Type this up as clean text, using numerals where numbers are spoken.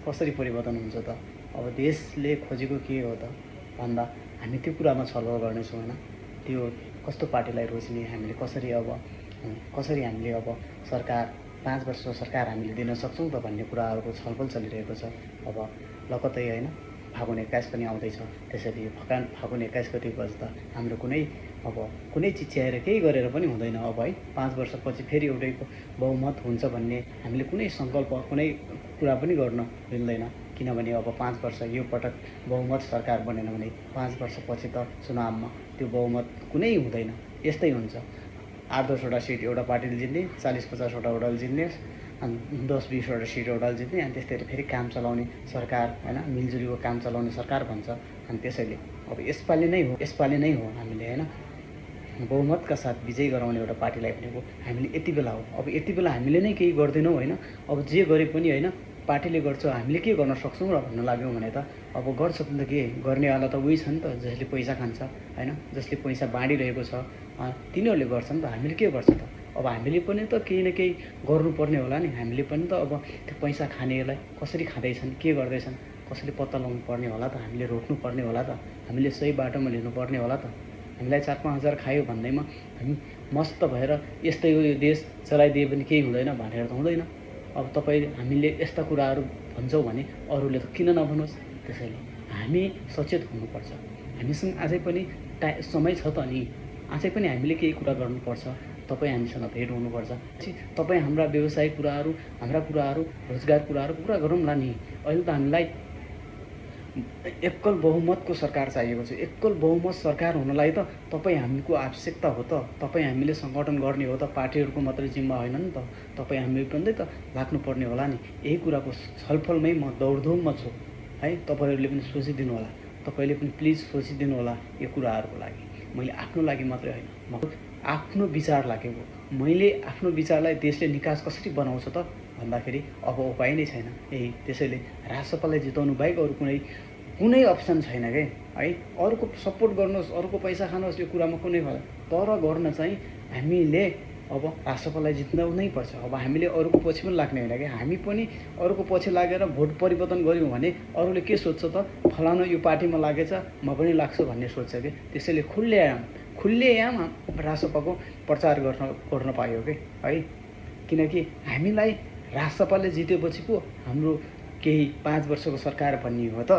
कसरी परिवर्तन हुन्छ त? अब देशले खोजेको के हो त भन्दा हामी त्यो कुरामा छलफल गर्नेछौँ होइन। त्यो कस्तो पार्टीलाई रोज्ने, हामीले कसरी हामीले अब सरकार 5 वर्षको सरकार हामीले दिन सक्छौँ त भन्ने कुराहरूको छलफल चलिरहेको छ। अब लगत्तै होइन फागुन 21 पनि आउँदैछ। त्यसैले फागुन 21 गति बज्दा हाम्रो कुनै चिज च्याएर केही गरेर पनि हुँदैन अब है। 5 वर्षपछि फेरि एउटैको बहुमत हुन्छ भन्ने हामीले कुनै सङ्कल्प कुनै कुरा पनि गर्न मिल्दैन। किनभने अब 5 वर्ष यो पटक बहुमत सरकार बनेन भने 5 वर्षपछि त चुनावमा त्यो बहुमत कुनै हुँदैन। यस्तै हुन्छ, 8-10वटा सिट एउटा पार्टीले जित्ने, 40-50वटा एउटाले जित्ने, अनि 10-20वटा सिट एउटाले जित्ने, अनि त्यस्तै फेरि काम चलाउने सरकार होइन, मिलजुलीको काम चलाउने सरकार भन्छ। अनि त्यसैले अब यसपालि नै हो हामीले होइन बहुमतका साथ विजय गराउने एउटा पार्टीलाई भनेको हामीले यति बेला हो। अब यति बेला हामीले नै केही गर्दैनौँ होइन। अब जे गरे पनि होइन पार्टीले गर्छ, हामीले के गर्न सक्छौँ र भन्न लाग्यौँ भने त अब गर्छ त के गर्नेवाला त उही छ नि त, जसले पैसा खान्छ होइन, जसले पैसा बाँडिरहेको छ तिनीहरूले गर्छ नि त। हामीले के गर्छ त? अब हामीले पनि त केही न केही गर्नुपर्ने होला नि। हामीले पनि त अब त्यो पैसा खानेलाई कसरी खाँदैछन्, के गर्दैछन्, कसैले पत्ता लगाउनु पर्ने होला त। हामीले रोक्नु पर्ने होला त। हामीले सही बाटोमा लिनुपर्ने होला त। हामीलाई 4-5 हजार खायो भन्दैमा हामी मस्त भएर यस्तै हो यो देश चलाइदिए पनि केही हुँदैन भनेर त हुँदैन। अब हामीले यस्ता कुराहरू भन्छौँ भने अरूले त किन नभनोस्। त्यसैले हामी सचेत हुनुपर्छ। हामीसँग अझै पनि समय छ त नि, अझै पनि हामीले केही कुरा गर्नुपर्छ। तपाईँ हामीसँग भेट हुनुपर्छ। तपाईँ हाम्रा व्यवसायिक कुराहरू, हाम्रा कुराहरू, रोजगार कुराहरू पुरा गरौँला नि। अहिले त हामीलाई एकल बहुमतको सरकार चाहिएको छ। एकल बहुमत सरकार हुनलाई त तपाईँ हामीको आवश्यकता हो त। तपाईँ हामीले सङ्गठन गर्ने हो त, पार्टीहरूको मात्रै जिम्मा होइन नि त। तपाईँ हामी पनि त लाग्नुपर्ने होला नि। यही कुराको छलफलमै म दौडधुममा छु है। तपाईँहरूले पनि सोचिदिनु होला, तपाईँले पनि प्लिज सोचिदिनु होला यो कुराहरूको लागि। मैले आफ्नो लागि मात्रै होइन, म आफ्नो विचार लागेको। मैले आफ्नो विचारलाई देशले निकास कसरी बनाउँछ त भन्दाखेरि अब उपाय नै छैन यही। त्यसैले राजसपालाई जिताउनु बाहेक अरू कुनै अप्सन छैन के है। अरूको सपोर्ट गर्नुहोस्, अरूको पैसा खानुहोस्, यो कुरामा कुनै फरक, तर गर्न चाहिँ हामीले अब राजसपालाई जिताउनै पर्छ। अब हामीले अरूको पछि पनि लाग्ने होइन कि। हामी पनि अरूको पछि लागेर भोट परिवर्तन गऱ्यौँ भने अरूले के सोध्छ त, फलानु यो पार्टीमा लागेछ म पनि लाग्छु भन्ने सोध्छ कि। त्यसैले खुल्लेआम राजसपाको प्रचार गर्न पायो कि है। किनकि हामीलाई राजसपाले जितेपछि पो हाम्रो केही 5 वर्षको सरकार बन्ने हो त।